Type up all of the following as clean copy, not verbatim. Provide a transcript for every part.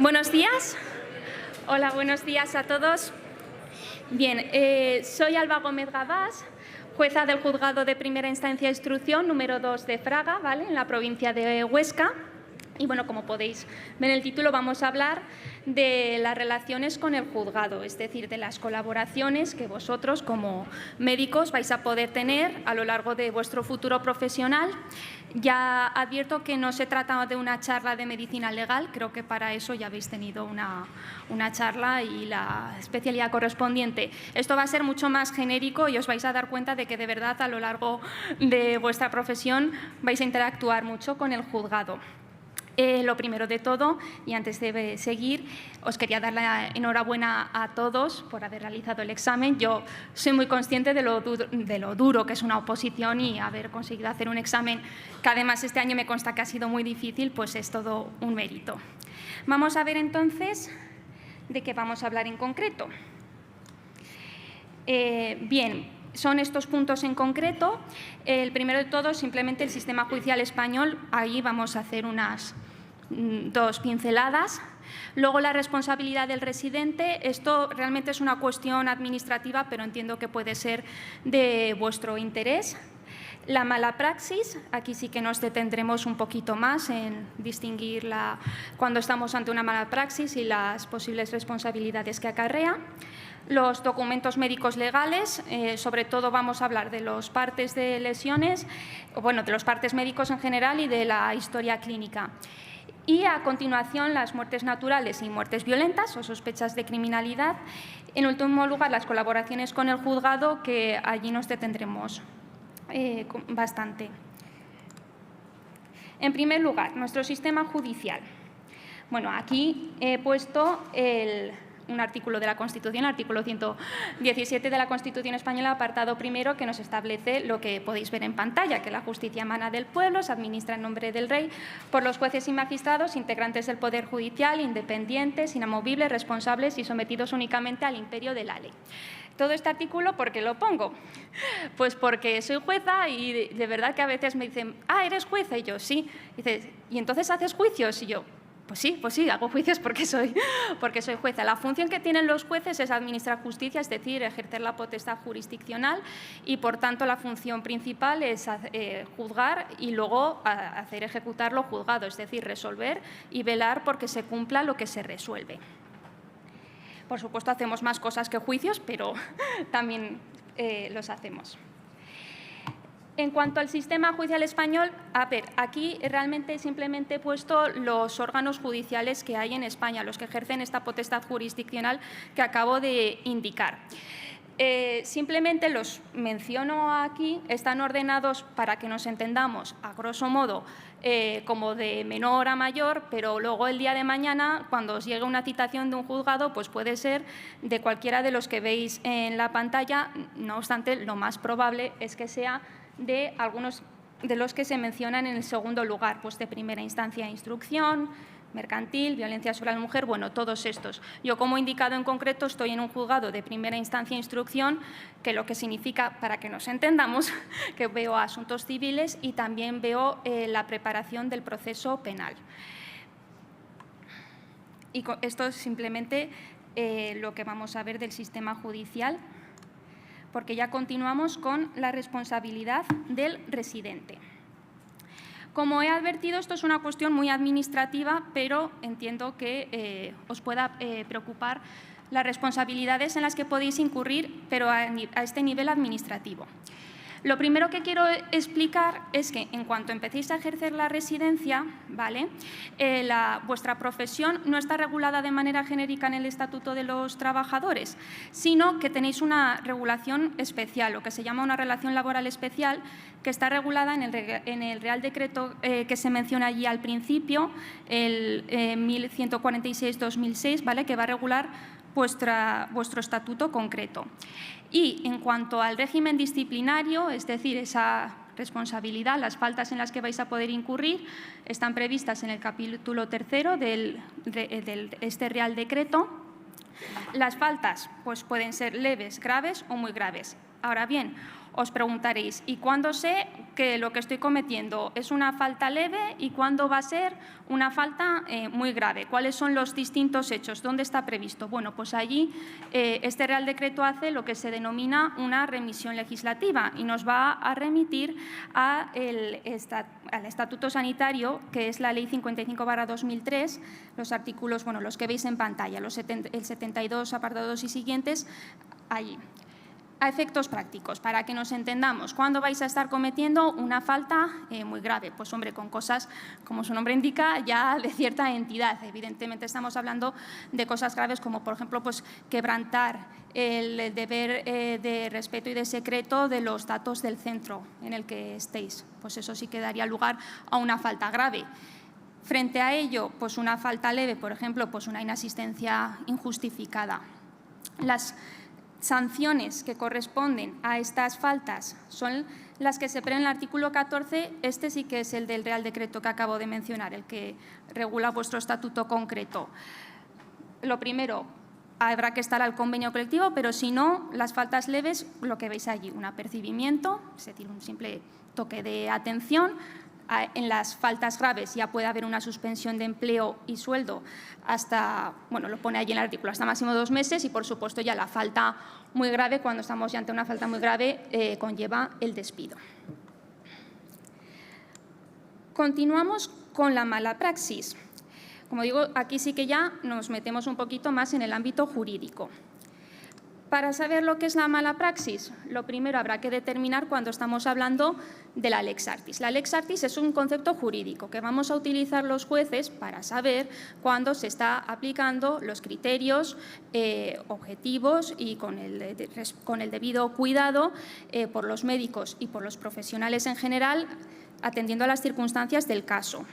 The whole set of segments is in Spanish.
Buenos días. Hola, buenos días a todos. Bien, soy Alba Gómez Gabás, jueza del Juzgado de Primera Instancia e Instrucción número 2 de Fraga, ¿vale?, en la provincia de Huesca. Y bueno, como podéis ver en el título, vamos a hablar de las relaciones con el juzgado, es decir, de las colaboraciones que vosotros como médicos vais a poder tener a lo largo de vuestro futuro profesional. Ya advierto que no se trata de una charla de medicina legal, creo que para eso ya habéis tenido una charla y la especialidad correspondiente. Esto va a ser mucho más genérico y os vais a dar cuenta de que de verdad a lo largo de vuestra profesión vais a interactuar mucho con el juzgado. Lo primero de todo, y antes de seguir, os quería dar la enhorabuena a todos por haber realizado el examen. Yo soy muy consciente de lo duro que es una oposición, y haber conseguido hacer un examen que además este año me consta que ha sido muy difícil, pues es todo un mérito. Vamos a ver entonces de qué vamos a hablar en concreto. Bien. Son estos puntos en concreto. El primero de todos, simplemente el sistema judicial español. Ahí vamos a hacer unas dos pinceladas. Luego, la responsabilidad del residente. Esto realmente es una cuestión administrativa, pero entiendo que puede ser de vuestro interés. La mala praxis, aquí sí que nos detendremos un poquito más en distinguir cuando estamos ante una mala praxis y las posibles responsabilidades que acarrea. Los documentos médicos legales, sobre todo vamos a hablar de los partes de lesiones, bueno, de los partes médicos en general y de la historia clínica. Y a continuación, las muertes naturales y muertes violentas o sospechas de criminalidad. En último lugar, las colaboraciones con el juzgado, que allí nos detendremos bastante. En primer lugar, nuestro sistema judicial. Bueno, aquí he puesto un artículo de la Constitución, artículo 117 de la Constitución española, apartado primero, que nos establece lo que podéis ver en pantalla, que la justicia emana del pueblo, se administra en nombre del rey, por los jueces y magistrados, integrantes del Poder Judicial, independientes, inamovibles, responsables y sometidos únicamente al imperio de la ley. Todo este artículo, ¿por qué lo pongo? Pues porque soy jueza y de verdad que a veces me dicen, ¿eres jueza? Y yo, sí. Y dices, ¿y entonces haces juicios? Y yo, pues sí, hago juicios porque soy jueza. La función que tienen los jueces es administrar justicia, es decir, ejercer la potestad jurisdiccional, y, por tanto, la función principal es juzgar y luego hacer ejecutar lo juzgado, es decir, resolver y velar porque se cumpla lo que se resuelve. Por supuesto, hacemos más cosas que juicios, pero también los hacemos. En cuanto al sistema judicial español, a ver, aquí realmente simplemente he puesto los órganos judiciales que hay en España, los que ejercen esta potestad jurisdiccional que acabo de indicar. Simplemente los menciono aquí, están ordenados para que nos entendamos, a grosso modo, como de menor a mayor, pero luego el día de mañana, cuando os llegue una citación de un juzgado, pues puede ser de cualquiera de los que veis en la pantalla. No obstante, lo más probable es que sea de algunos de los que se mencionan en el segundo lugar, pues de primera instancia e instrucción, mercantil, violencia sobre la mujer, bueno, todos estos. Yo, como he indicado en concreto, estoy en un juzgado de primera instancia e instrucción, que lo que significa, para que nos entendamos, que veo asuntos civiles y también veo la preparación del proceso penal. Y esto es simplemente lo que vamos a ver del sistema judicial, porque ya continuamos con la responsabilidad del residente. Como he advertido, esto es una cuestión muy administrativa, pero entiendo que os pueda preocupar las responsabilidades en las que podéis incurrir, pero a este nivel administrativo. Lo primero que quiero explicar es que, en cuanto empecéis a ejercer la residencia, ¿vale?, vuestra profesión no está regulada de manera genérica en el Estatuto de los Trabajadores, sino que tenéis una regulación especial, lo que se llama una relación laboral especial, que está regulada en el Real Decreto que se menciona allí al principio, el 1146-2006, ¿vale?, que va a regular vuestro estatuto concreto. Y en cuanto al régimen disciplinario, es decir, esa responsabilidad, las faltas en las que vais a poder incurrir, están previstas en el capítulo 3 de este Real Decreto, Las faltas pues pueden ser leves, graves o muy graves. Ahora bien, os preguntaréis, ¿y cuándo sé que lo que estoy cometiendo es una falta leve y cuándo va a ser una falta muy grave? ¿Cuáles son los distintos hechos? ¿Dónde está previsto? Bueno, pues allí este Real Decreto hace lo que se denomina una remisión legislativa y nos va a remitir al Estatuto Sanitario, que es la Ley 55/2003, los artículos, bueno, los que veis en pantalla, el 72, apartado 2 y siguientes, allí. A efectos prácticos, para que nos entendamos, ¿cuándo vais a estar cometiendo una falta muy grave? Pues, hombre, con cosas, como su nombre indica, ya de cierta entidad. Evidentemente estamos hablando de cosas graves como, por ejemplo, pues, quebrantar el deber de respeto y de secreto de los datos del centro en el que estéis. Pues eso sí que daría lugar a una falta grave. Frente a ello, pues una falta leve, por ejemplo, pues una inasistencia injustificada. Las sanciones que corresponden a estas faltas son las que se prevén en el artículo 14, este sí que es el del Real Decreto que acabo de mencionar, el que regula vuestro estatuto concreto. Lo primero, habrá que estar al convenio colectivo, pero si no, las faltas leves, lo que veis allí, un apercibimiento, es decir, un simple toque de atención. En las faltas graves ya puede haber una suspensión de empleo y sueldo hasta, bueno, lo pone allí en el artículo, hasta máximo 2 meses y, por supuesto, ya la falta muy grave, cuando estamos ya ante una falta muy grave, conlleva el despido. Continuamos con la mala praxis. Como digo, aquí sí que ya nos metemos un poquito más en el ámbito jurídico. Para saber lo que es la mala praxis, lo primero habrá que determinar cuando estamos hablando de la lex artis. La lex artis es un concepto jurídico que vamos a utilizar los jueces para saber cuándo se está aplicando los criterios objetivos y con el debido cuidado por los médicos y por los profesionales en general, atendiendo a las circunstancias del caso.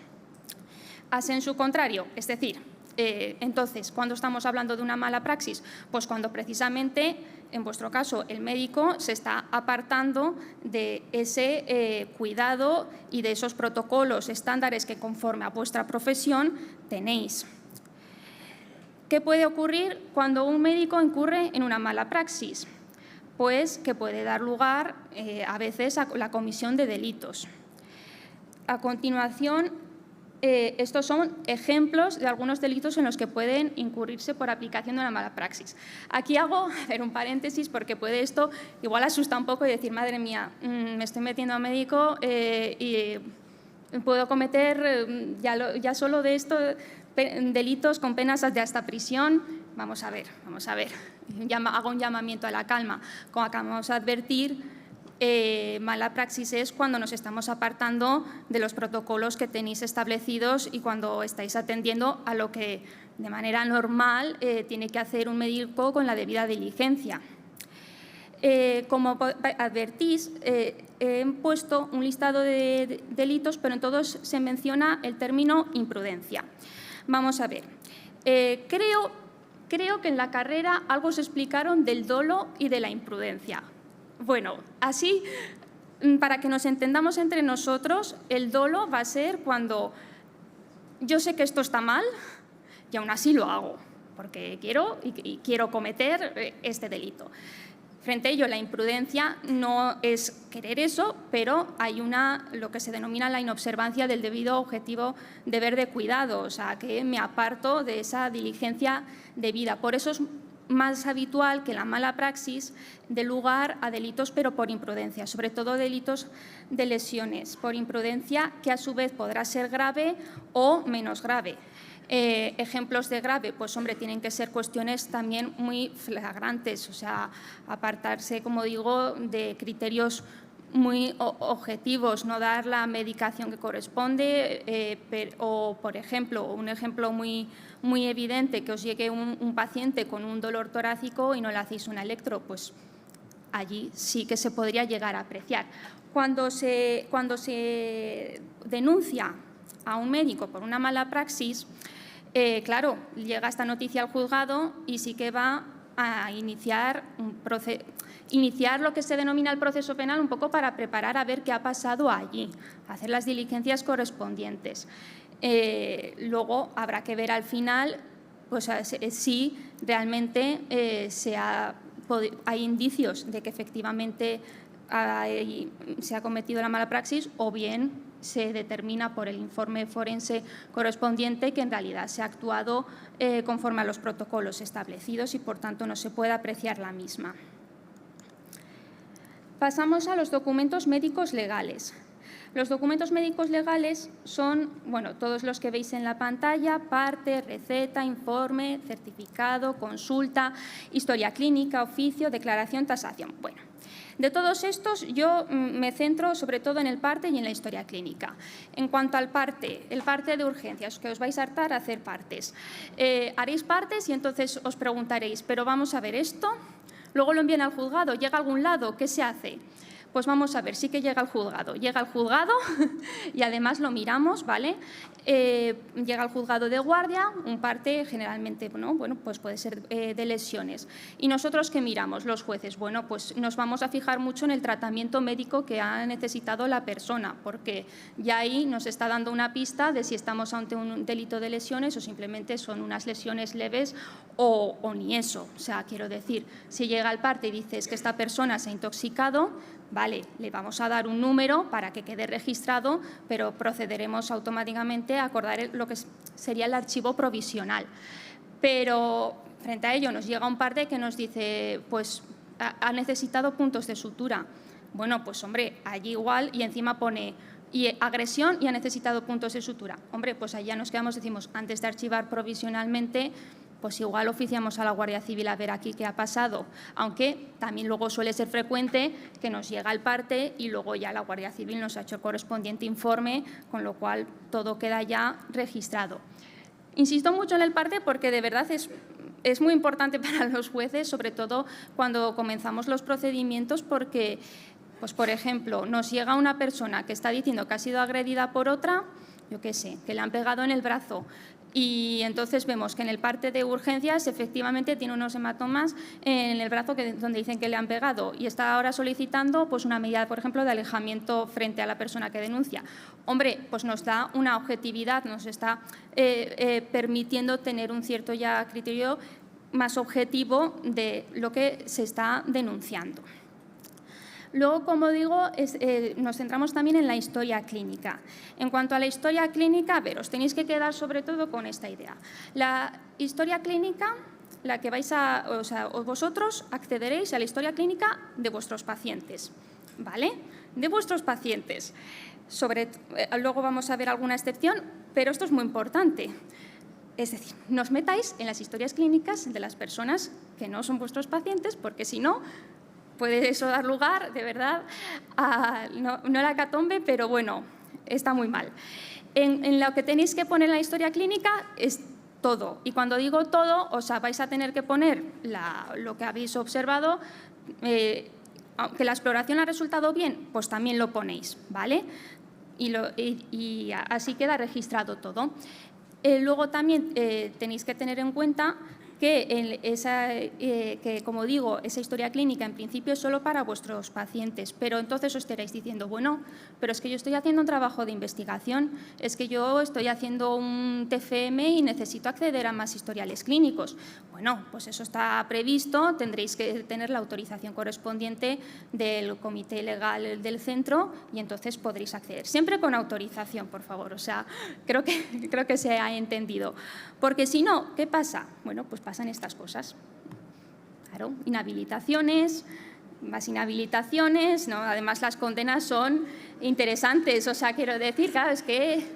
A sensu contrario, es decir, entonces, ¿cuándo estamos hablando de una mala praxis? Pues cuando precisamente, en vuestro caso, el médico se está apartando de ese cuidado y de esos protocolos, estándares que conforme a vuestra profesión tenéis. ¿Qué puede ocurrir cuando un médico incurre en una mala praxis? Pues que puede dar lugar a veces a la comisión de delitos. A continuación, estos son ejemplos de algunos delitos en los que pueden incurrirse por aplicación de una mala praxis. Aquí hago un paréntesis porque puede esto igual asusta un poco y decir, madre mía, me estoy metiendo a médico y puedo cometer ya solo de esto delitos con penas de hasta prisión. Vamos a ver. Hago un llamamiento a la calma. Como acabamos de advertir, mala praxis es cuando nos estamos apartando de los protocolos que tenéis establecidos y cuando estáis atendiendo a lo que de manera normal tiene que hacer un médico con la debida diligencia. Como advertís, he puesto un listado de delitos, pero en todos se menciona el término imprudencia. Vamos a ver. Creo que en la carrera algo se explicaron del dolo y de la imprudencia. Bueno, así, para que nos entendamos entre nosotros, el dolo va a ser cuando yo sé que esto está mal y aún así lo hago, porque quiero cometer este delito. Frente a ello, la imprudencia no es querer eso, pero hay lo que se denomina la inobservancia del debido objetivo deber de cuidado, o sea, que me aparto de esa diligencia debida. Por eso es más habitual que la mala praxis dé lugar a delitos, pero por imprudencia, sobre todo delitos de lesiones por imprudencia, que a su vez podrá ser grave o menos grave. Ejemplos de grave, pues hombre, tienen que ser cuestiones también muy flagrantes, o sea, apartarse, como digo, de criterios muy objetivos, no dar la medicación que corresponde o, por ejemplo, un ejemplo muy evidente, que os llegue un paciente con un dolor torácico y no le hacéis un electro, pues allí sí que se podría llegar a apreciar. Cuando se denuncia a un médico por una mala praxis, claro, llega esta noticia al juzgado y sí que va a iniciar lo que se denomina el proceso penal un poco para preparar a ver qué ha pasado allí, hacer las diligencias correspondientes. Luego habrá que ver al final pues si realmente hay indicios de que efectivamente se ha cometido la mala praxis, o bien se determina por el informe forense correspondiente que en realidad se ha actuado conforme a los protocolos establecidos y, por tanto, no se puede apreciar la misma. Pasamos a los documentos médicos legales. Los documentos médicos legales son, bueno, todos los que veis en la pantalla: parte, receta, informe, certificado, consulta, historia clínica, oficio, declaración, tasación. Bueno, de todos estos yo me centro sobre todo en el parte y en la historia clínica. En cuanto al parte, el parte de urgencias, que os vais a hartar a hacer partes. Haréis partes y entonces os preguntaréis, pero vamos a ver esto, luego lo envían al juzgado, llega a algún lado, ¿qué se hace? Pues vamos a ver, sí que llega al juzgado y además lo miramos, ¿vale? Llega al juzgado de guardia, un parte generalmente, ¿no? Bueno, pues puede ser de lesiones. ¿Y nosotros qué miramos, los jueces? Bueno, pues nos vamos a fijar mucho en el tratamiento médico que ha necesitado la persona, porque ya ahí nos está dando una pista de si estamos ante un delito de lesiones o simplemente son unas lesiones leves o ni eso. O sea, quiero decir, si llega al parte y dices que esta persona se ha intoxicado, vale, le vamos a dar un número para que quede registrado, pero procederemos automáticamente a acordar lo que sería el archivo provisional. Pero frente a ello nos llega un parte que nos dice, pues ha necesitado puntos de sutura. Bueno, pues hombre, allí igual y encima pone y agresión y ha necesitado puntos de sutura. Hombre, pues allá nos quedamos, decimos, antes de archivar provisionalmente, pues igual oficiamos a la Guardia Civil a ver aquí qué ha pasado, aunque también luego suele ser frecuente que nos llega el parte y luego ya la Guardia Civil nos ha hecho el correspondiente informe, con lo cual todo queda ya registrado. Insisto mucho en el parte porque de verdad es muy importante para los jueces, sobre todo cuando comenzamos los procedimientos, porque, pues por ejemplo, nos llega una persona que está diciendo que ha sido agredida por otra, yo qué sé, que le han pegado en el brazo, y entonces vemos que en el parte de urgencias efectivamente tiene unos hematomas en el brazo donde dicen que le han pegado y está ahora solicitando pues una medida, por ejemplo, de alejamiento frente a la persona que denuncia. Hombre, pues nos da una objetividad, nos está permitiendo tener un cierto ya criterio más objetivo de lo que se está denunciando. Luego, como digo, nos centramos también en la historia clínica. En cuanto a la historia clínica, a ver, os tenéis que quedar sobre todo con esta idea. La historia clínica, la que vais a, o sea, vosotros accederéis a la historia clínica de vuestros pacientes, ¿vale? De vuestros pacientes. Luego vamos a ver alguna excepción, pero esto es muy importante. Es decir, no os metáis en las historias clínicas de las personas que no son vuestros pacientes, porque si no, puede eso dar lugar, de verdad, a no la hecatombe, pero bueno, está muy mal. En lo que tenéis que poner en la historia clínica es todo. Y cuando digo todo, o sea, vais a tener que poner lo que habéis observado. Aunque la exploración ha resultado bien, pues también lo ponéis, ¿vale? Y así queda registrado todo. Luego también tenéis que tener en cuenta que, como digo, esa historia clínica en principio es solo para vuestros pacientes, pero entonces os estaréis diciendo, bueno, pero es que yo estoy haciendo un trabajo de investigación, es que yo estoy haciendo un TFM y necesito acceder a más historiales clínicos. Bueno, pues eso está previsto, tendréis que tener la autorización correspondiente del comité legal del centro y entonces podréis acceder. Siempre con autorización, por favor, o sea, creo que se ha entendido. Porque si no, ¿qué pasa? Bueno, pues pasan estas cosas. Claro, inhabilitaciones, más inhabilitaciones, ¿no? Además las condenas son interesantes, o sea, quiero decir, claro, es que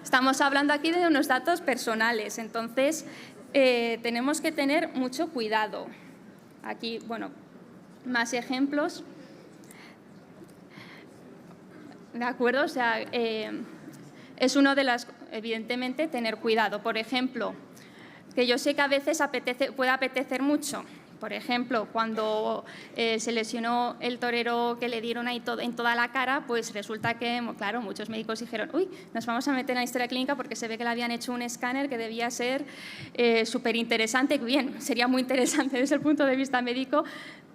estamos hablando aquí de unos datos personales, entonces tenemos que tener mucho cuidado. Aquí, bueno, más ejemplos. ¿De acuerdo? O sea, es uno de las, evidentemente, tener cuidado. Por ejemplo, que yo sé que a veces puede apetecer mucho. Por ejemplo, cuando se lesionó el torero que le dieron ahí en toda la cara, pues resulta que, claro, muchos médicos dijeron, uy, nos vamos a meter en la historia clínica porque se ve que le habían hecho un escáner que debía ser súper interesante. Bien, sería muy interesante desde el punto de vista médico,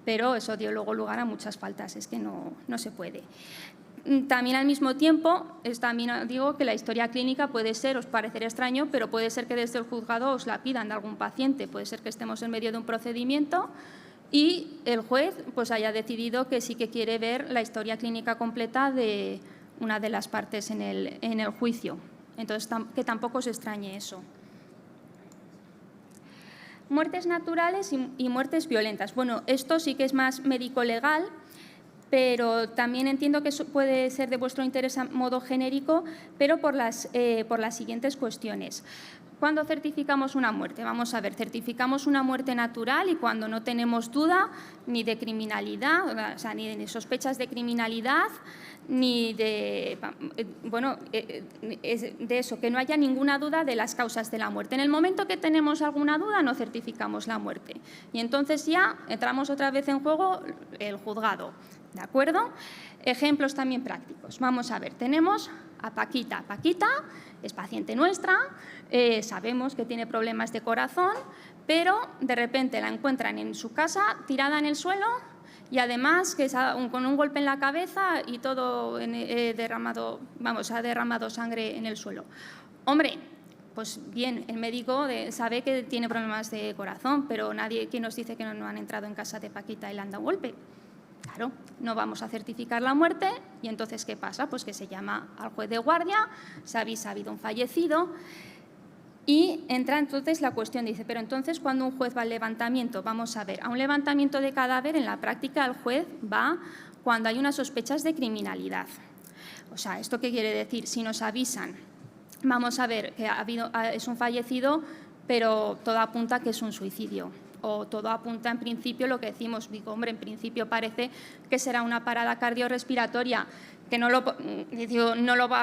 pero eso dio luego lugar a muchas faltas, es que no se puede. También al mismo tiempo, también digo que la historia clínica puede ser, os parecerá extraño, pero puede ser que desde el juzgado os la pidan de algún paciente. Puede ser que estemos en medio de un procedimiento y el juez pues haya decidido que sí que quiere ver la historia clínica completa de una de las partes en el juicio. Entonces, que tampoco os extrañe eso. Muertes naturales y muertes violentas. Bueno, esto sí que es más médico-legal, pero también entiendo que eso puede ser de vuestro interés a modo genérico, pero por las siguientes cuestiones. ¿Cuándo certificamos una muerte? Vamos a ver, certificamos una muerte natural y cuando no tenemos duda ni de criminalidad, o sea, ni de sospechas de criminalidad, ni de, bueno, de eso, que no haya ninguna duda de las causas de la muerte. En el momento que tenemos alguna duda, no certificamos la muerte. Y entonces ya entramos otra vez en juego el juzgado. ¿De acuerdo? Ejemplos también prácticos. Vamos a ver, tenemos a Paquita. Paquita es paciente nuestra, sabemos que tiene problemas de corazón, pero de repente la encuentran en su casa tirada en el suelo y además que con un golpe en la cabeza y todo derramado, vamos, ha derramado sangre en el suelo. Hombre, pues bien, el médico sabe que tiene problemas de corazón, pero nadie, ¿quién nos dice que no han entrado en casa de Paquita y le han dado un golpe? Claro, no vamos a certificar la muerte y entonces, ¿qué pasa? Pues que se llama al juez de guardia, se avisa, ha habido un fallecido y entra entonces la cuestión, dice, pero entonces cuando un juez va al levantamiento, vamos a ver, a un levantamiento de cadáver en la práctica el juez va cuando hay unas sospechas de criminalidad. O sea, ¿esto qué quiere decir? Si nos avisan, vamos a ver que es un fallecido, pero todo apunta que es un suicidio. O todo apunta en principio lo que decimos, digo, hombre, en principio parece que será una parada cardiorrespiratoria, que no lo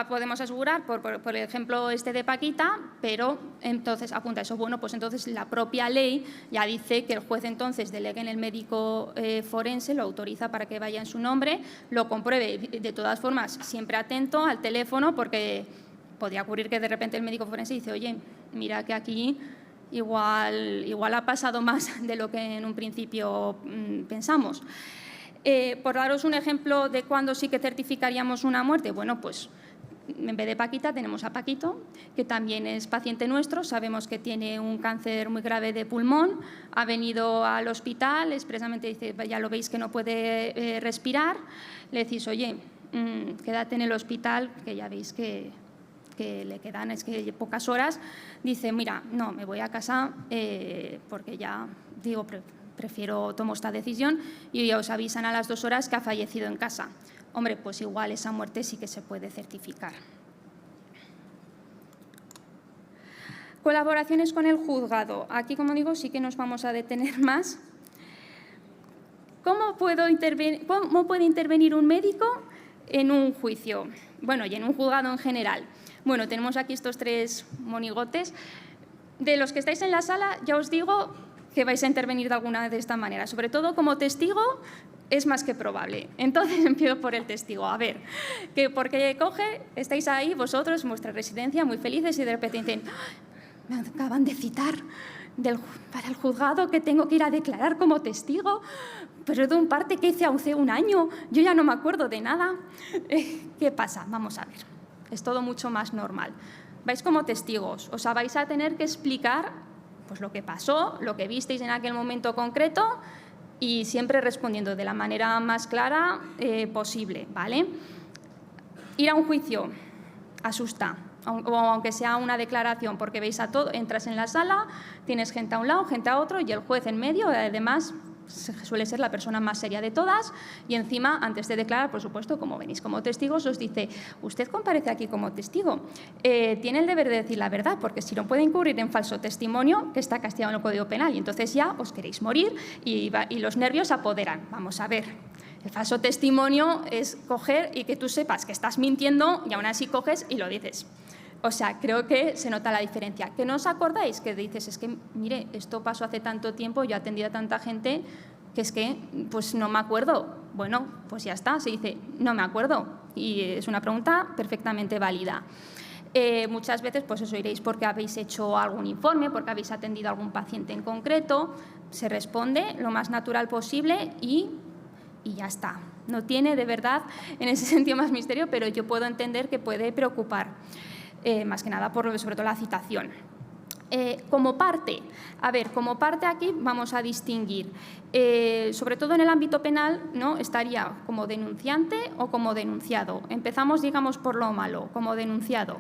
podemos asegurar por el ejemplo de Paquita, pero entonces apunta eso. Bueno, pues entonces la propia ley ya dice que el juez entonces delegue en el médico forense, lo autoriza para que vaya en su nombre, lo compruebe. De todas formas, siempre atento al teléfono porque podría ocurrir que de repente el médico forense dice, oye, mira que aquí igual ha pasado más de lo que en un principio pensamos. Por daros un ejemplo de cuándo sí que certificaríamos una muerte, bueno, pues en vez de Paquita tenemos a Paquito, que también es paciente nuestro, sabemos que tiene un cáncer muy grave de pulmón, ha venido al hospital, expresamente dice, ya lo veis que no puede respirar, le decís, oye, quédate en el hospital, que ya veis que le quedan pocas horas, dice, mira, no, me voy a casa porque ya, digo, tomo esta decisión y os avisan a las 2 horas que ha fallecido en casa. Hombre, pues igual esa muerte sí que se puede certificar. Colaboraciones con el juzgado. Aquí, como digo, sí que nos vamos a detener más. ¿Cómo puede intervenir un médico en un juicio? Bueno, y en un juzgado en general. Bueno, tenemos aquí estos 3 monigotes. De los que estáis en la sala, ya os digo que vais a intervenir de alguna de esta manera. Sobre todo como testigo es más que probable. Entonces empiezo por el testigo. A ver, porque estáis ahí vosotros en vuestra residencia muy felices y de repente dicen, me acaban de citar para el juzgado que tengo que ir a declarar como testigo, pero de un parte que hice hace un año, yo ya no me acuerdo de nada. ¿Qué pasa? Vamos a ver. Es todo mucho más normal. Vais como testigos, os vais a tener que explicar pues, lo que pasó, lo que visteis en aquel momento concreto y siempre respondiendo de la manera más clara posible, ¿vale? Ir a un juicio asusta, o aunque sea una declaración, porque veis a todo, entras en la sala, tienes gente a un lado, gente a otro y el juez en medio, además suele ser la persona más seria de todas y encima, antes de declarar, por supuesto, como venís como testigos, os dice, usted comparece aquí como testigo, tiene el deber de decir la verdad, porque si no puede incurrir en falso testimonio, que está castigado en el Código Penal y entonces ya os queréis morir y los nervios apoderan. Vamos a ver, el falso testimonio es coger y que tú sepas que estás mintiendo y aún así coges y lo dices. O sea, creo que se nota la diferencia. ¿Que no os acordáis? Que dices, es que, mire, esto pasó hace tanto tiempo, yo atendí a tanta gente que es que, pues no me acuerdo. Bueno, pues ya está, se dice, no me acuerdo. Y es una pregunta perfectamente válida. Muchas veces, pues eso iréis porque habéis hecho algún informe, porque habéis atendido a algún paciente en concreto, se responde lo más natural posible y ya está. No tiene, de verdad, en ese sentido más misterio, pero yo puedo entender que puede preocupar, más que nada por, sobre todo, la citación. Como parte, como parte aquí vamos a distinguir, sobre todo en el ámbito penal, ¿no? Estaría como denunciante o como denunciado. Empezamos, digamos, por lo malo, como denunciado.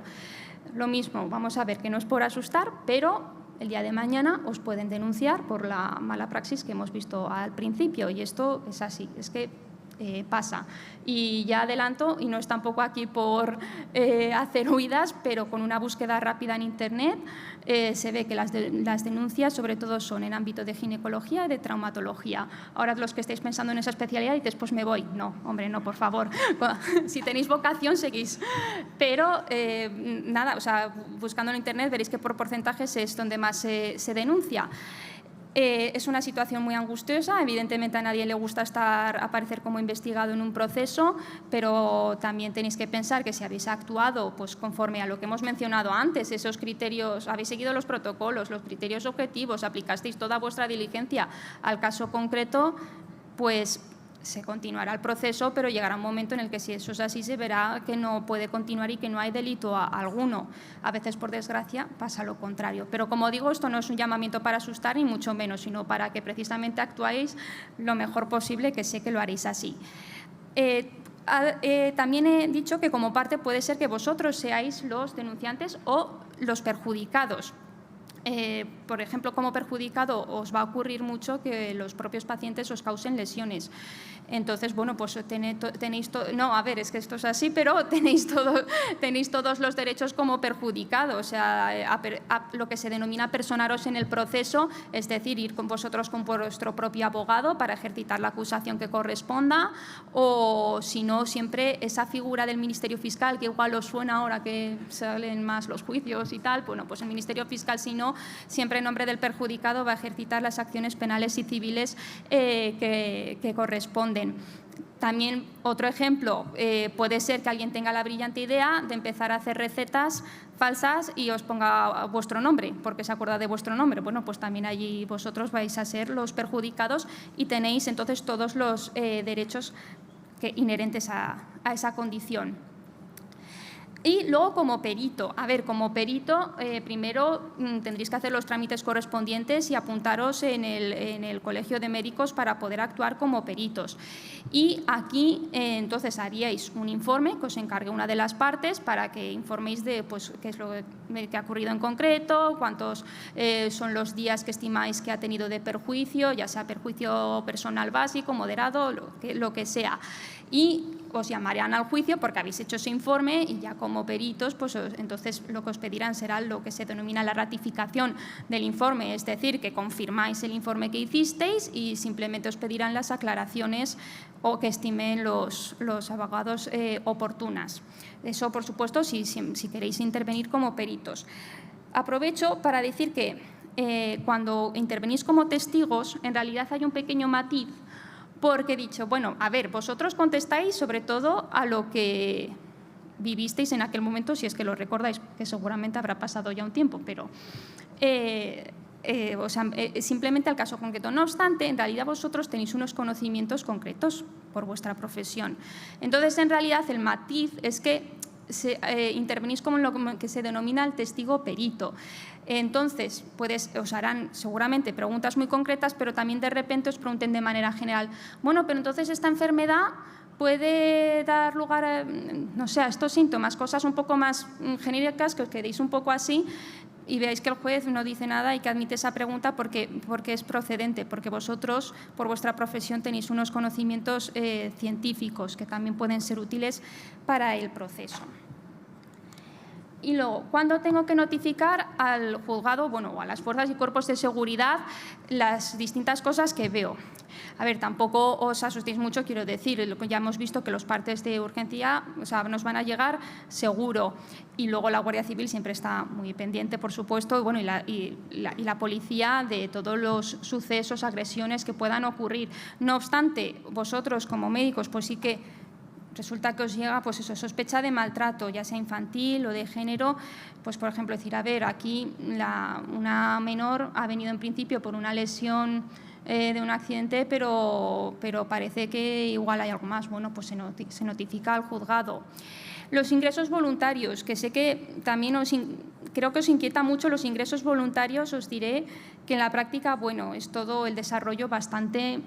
Lo mismo, vamos a ver que no es por asustar, pero el día de mañana os pueden denunciar por la mala praxis que hemos visto al principio, y esto es así, es que pasa. Y ya adelanto, y no es tampoco aquí por hacer huidas, pero con una búsqueda rápida en Internet se ve que las denuncias sobre todo son en ámbito de ginecología y de traumatología. Ahora los que estáis pensando en esa especialidad dices, pues me voy. No, hombre, no, por favor. Si tenéis vocación, seguís. Pero nada, o sea, buscando en Internet veréis que por porcentajes es donde más se denuncia. Es una situación muy angustiosa, evidentemente a nadie le gusta aparecer como investigado en un proceso, pero también tenéis que pensar que si habéis actuado pues, conforme a lo que hemos mencionado antes, esos criterios, habéis seguido los protocolos, los criterios objetivos, aplicasteis toda vuestra diligencia al caso concreto, pues se continuará el proceso, pero llegará un momento en el que si eso es así se verá que no puede continuar y que no hay delito alguno. A veces, por desgracia, pasa lo contrario. Pero como digo, esto no es un llamamiento para asustar ni mucho menos, sino para que precisamente actuáis lo mejor posible, que sé que lo haréis así. También he dicho que como parte puede ser que vosotros seáis los denunciantes o los perjudicados. Por ejemplo, como perjudicado os va a ocurrir mucho que los propios pacientes os causen lesiones. Entonces, bueno, pues tenéis no, a ver, es que esto es así, pero tenéis todos los derechos como perjudicados, o sea, lo que se denomina personaros en el proceso, es decir, ir con vosotros con vuestro propio abogado para ejercitar la acusación que corresponda, o si no, siempre esa figura del Ministerio Fiscal, que igual os suena ahora que salen más los juicios y tal, bueno, pues el Ministerio Fiscal, si no, siempre en nombre del perjudicado va a ejercitar las acciones penales y civiles que corresponden. También otro ejemplo, puede ser que alguien tenga la brillante idea de empezar a hacer recetas falsas y os ponga vuestro nombre, porque se acuerda de vuestro nombre. Bueno, pues también allí vosotros vais a ser los perjudicados y tenéis entonces todos los derechos inherentes a esa condición. Y luego como perito, como perito primero tendréis que hacer los trámites correspondientes y apuntaros en el Colegio de Médicos para poder actuar como peritos. Y aquí entonces haríais un informe que os encargue una de las partes para que informéis de pues, qué es lo que ha ocurrido en concreto, cuántos son los días que estimáis que ha tenido de perjuicio, ya sea perjuicio personal básico, moderado, lo que sea. Y os llamarán al juicio porque habéis hecho ese informe y ya como peritos, pues entonces lo que os pedirán será lo que se denomina la ratificación del informe, es decir, que confirmáis el informe que hicisteis y simplemente os pedirán las aclaraciones o que estimen los abogados oportunas. Eso, por supuesto, si queréis intervenir como peritos. Aprovecho para decir que cuando intervenís como testigos, en realidad hay un pequeño matiz, porque he dicho, bueno, a ver, vosotros contestáis sobre todo a lo que vivisteis en aquel momento, si es que lo recordáis, que seguramente habrá pasado ya un tiempo, pero simplemente al caso concreto. No obstante, en realidad vosotros tenéis unos conocimientos concretos por vuestra profesión. Entonces, en realidad, el matiz es que intervenís como en lo que se denomina el testigo perito. Entonces, os harán seguramente preguntas muy concretas, pero también de repente os pregunten de manera general, bueno, pero entonces esta enfermedad puede dar lugar a, no sé, a estos síntomas, cosas un poco más genéricas, que os quedéis un poco así y veáis que el juez no dice nada y que admite esa pregunta porque es procedente, porque vosotros, por vuestra profesión, tenéis unos conocimientos científicos que también pueden ser útiles para el proceso. Y luego, ¿cuándo tengo que notificar al juzgado, o a las fuerzas y cuerpos de seguridad, las distintas cosas que veo? A ver, tampoco os asustéis mucho, quiero decir, ya hemos visto que los partes de urgencia nos van a llegar seguro. Y luego la Guardia Civil siempre está muy pendiente, por supuesto, y la policía de todos los sucesos, agresiones que puedan ocurrir. No obstante, vosotros como médicos, pues sí que resulta que os llega pues eso, sospecha de maltrato, ya sea infantil o de género, pues por ejemplo decir, a ver, aquí una menor ha venido en principio por una lesión de un accidente, pero parece que igual hay algo más. Bueno, pues se notifica al juzgado. Los ingresos voluntarios, que sé que también creo que os inquieta mucho los ingresos voluntarios, os diré que en la práctica, bueno, es todo el desarrollo bastante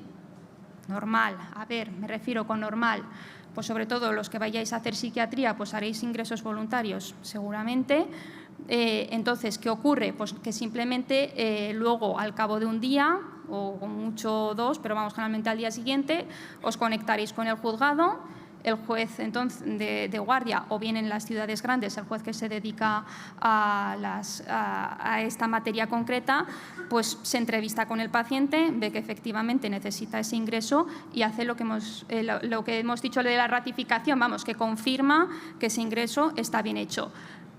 normal. A ver, me refiero con normal, pues sobre todo los que vayáis a hacer psiquiatría, pues haréis ingresos voluntarios seguramente. Entonces, ¿qué ocurre? Pues que simplemente luego, al cabo de un día, o con mucho 2, pero vamos, generalmente al día siguiente, os conectaréis con el juzgado. El juez entonces, de guardia, o bien en las ciudades grandes, el juez que se dedica a esta materia concreta, pues se entrevista con el paciente, ve que efectivamente necesita ese ingreso y hace lo que hemos dicho de la ratificación, vamos, que confirma que ese ingreso está bien hecho.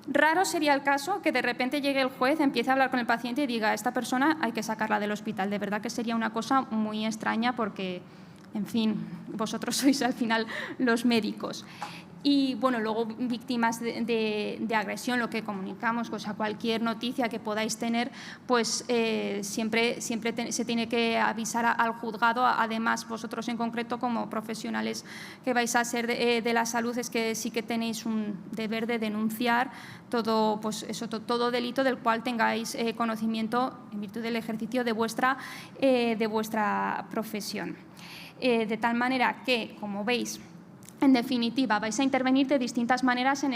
Raro sería el caso que de repente llegue el juez, empiece a hablar con el paciente y diga, esta persona hay que sacarla del hospital. De verdad que sería una cosa muy extraña porque, en fin, vosotros sois al final los médicos. Y bueno, luego víctimas de agresión, lo que comunicamos, o sea, cualquier noticia que podáis tener, pues siempre se tiene que avisar al juzgado. Además, vosotros en concreto, como profesionales que vais a ser de la salud, es que sí que tenéis un deber de denunciar todo, pues eso, todo delito del cual tengáis conocimiento en virtud del ejercicio de vuestra profesión. De tal manera que, como veis, en definitiva, vais a intervenir de distintas maneras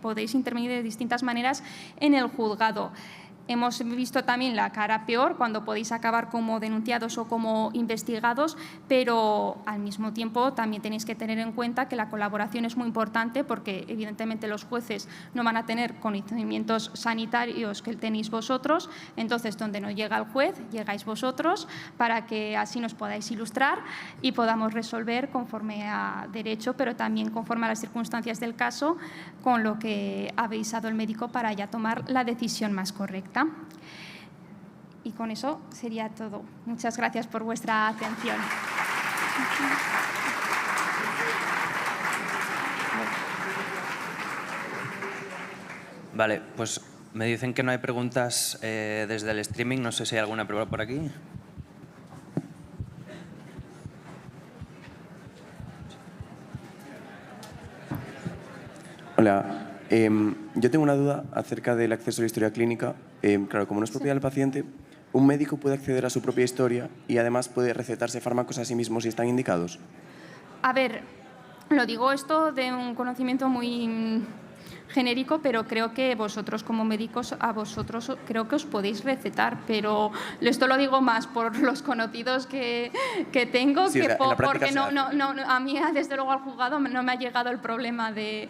podéis intervenir de distintas maneras en el juzgado. Hemos visto también la cara peor, cuando podéis acabar como denunciados o como investigados, pero al mismo tiempo también tenéis que tener en cuenta que la colaboración es muy importante, porque evidentemente los jueces no van a tener conocimientos sanitarios que tenéis vosotros. Entonces, donde no llega el juez, llegáis vosotros, para que así nos podáis ilustrar y podamos resolver conforme a derecho, pero también conforme a las circunstancias del caso, con lo que ha avisado el médico para ya tomar la decisión más correcta. Y con eso sería todo. Muchas gracias por vuestra atención. Vale, pues me dicen que no hay preguntas desde el streaming. No sé si hay alguna pregunta por aquí. Hola. Yo tengo una duda acerca del acceso a la historia clínica. Claro, como no es propiedad del paciente, ¿un médico puede acceder a su propia historia y además puede recetarse fármacos a sí mismo si están indicados? A ver, lo digo esto de un conocimiento muy genérico, pero creo que vosotros como médicos, a vosotros creo que os podéis recetar, pero esto lo digo más por los conocidos que tengo, sí, que porque a mí desde luego al juzgado no me ha llegado el problema del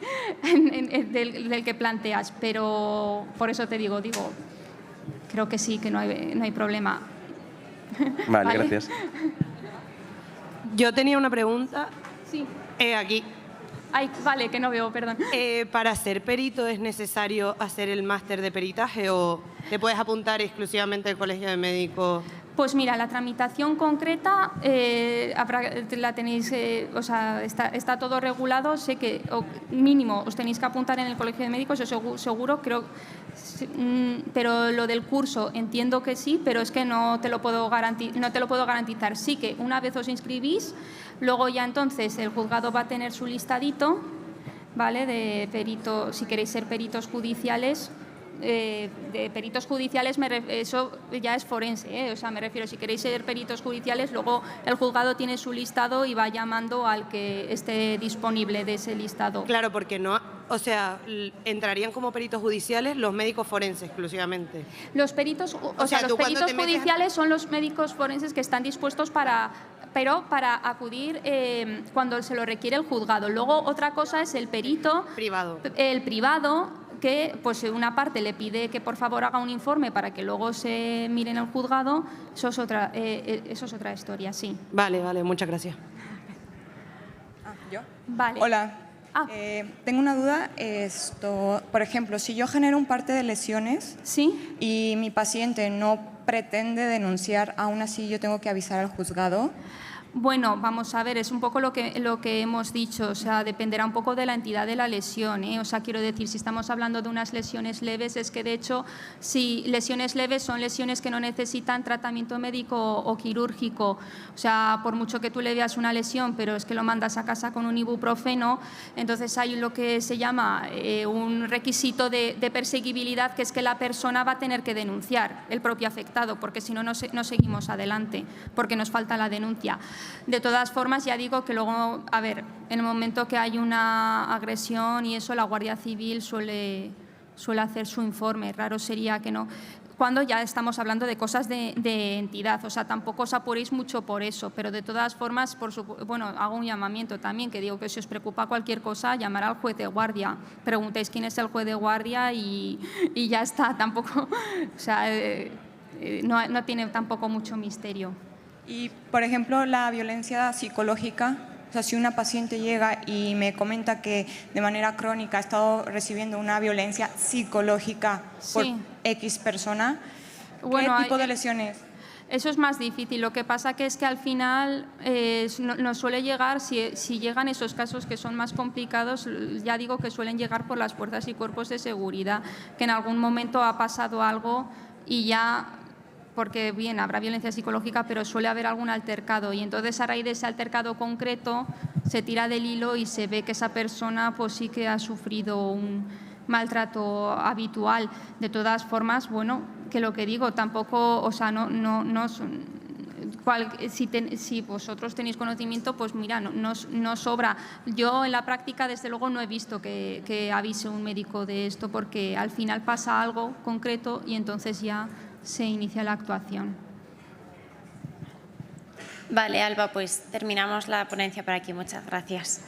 que planteas, pero por eso te digo, creo que sí, que no hay problema. Vale, gracias. Yo tenía una pregunta. Sí. Aquí. Ay, vale, que no veo, perdón. ¿Para ser perito es necesario hacer el máster de peritaje o te puedes apuntar exclusivamente al Colegio de Médicos? Pues mira, la tramitación concreta la tenéis, o sea, está todo regulado. Sé que mínimo os tenéis que apuntar en el Colegio de Médicos, yo seguro, creo, pero lo del curso entiendo que sí, pero es que no te lo puedo garantizar. Sí que una vez os inscribís, luego ya entonces el juzgado va a tener su listadito, ¿vale? De peritos, si queréis ser peritos judiciales. De peritos judiciales, eso ya es forense, o sea, me refiero, si queréis ser peritos judiciales, luego el juzgado tiene su listado y va llamando al que esté disponible de ese listado. Claro, porque no, o sea, entrarían como peritos judiciales los médicos forenses exclusivamente. Los peritos, los peritos judiciales son los médicos forenses que están dispuestos para acudir cuando se lo requiere el juzgado. Luego otra cosa es el perito privado. El privado, que pues una parte le pide que por favor haga un informe para que luego se mire en el juzgado. Eso es otra historia, sí. Vale, muchas gracias. ¿Yo? Vale. Hola. Tengo una duda. Por ejemplo, si yo genero un parte de lesiones, ¿sí?, y mi paciente no pretende denunciar, aún así yo tengo que avisar al juzgado. Bueno, vamos a ver, es un poco lo que hemos dicho, o sea, dependerá un poco de la entidad de la lesión, ¿eh? O sea, quiero decir, si estamos hablando de unas lesiones leves, es que de hecho, si lesiones leves son lesiones que no necesitan tratamiento médico o quirúrgico, o sea, por mucho que tú le veas una lesión, pero es que lo mandas a casa con un ibuprofeno, entonces hay lo que se llama un requisito de perseguibilidad, que es que la persona va a tener que denunciar, el propio afectado, porque si no, no seguimos adelante, porque nos falta la denuncia. De todas formas, ya digo que luego, a ver, en el momento que hay una agresión y eso, la Guardia Civil suele hacer su informe. Raro sería que no. Cuando ya estamos hablando de cosas de entidad, o sea, tampoco os apuréis mucho por eso, pero de todas formas, bueno, hago un llamamiento también, que digo que si os preocupa cualquier cosa, llamar al juez de guardia. Preguntéis quién es el juez de guardia y ya está, tampoco, o sea, no tiene tampoco mucho misterio. Y, por ejemplo, la violencia psicológica, o sea, si una paciente llega y me comenta que de manera crónica ha estado recibiendo una violencia psicológica por X persona, bueno, ¿qué tipo de lesiones? Eso es más difícil. Lo que pasa que es que al final nos suele llegar, si llegan esos casos que son más complicados, ya digo que suelen llegar por las fuerzas y cuerpos de seguridad, que en algún momento ha pasado algo y ya... porque bien, habrá violencia psicológica, pero suele haber algún altercado y entonces a raíz de ese altercado concreto se tira del hilo y se ve que esa persona pues sí que ha sufrido un maltrato habitual. De todas formas, bueno, que lo que digo, tampoco, o sea, si vosotros tenéis conocimiento, pues mira, no sobra. Yo en la práctica, desde luego, no he visto que avise un médico de esto porque al final pasa algo concreto y entonces ya se inicia la actuación. Vale, Alba, pues terminamos la ponencia por aquí. Muchas gracias.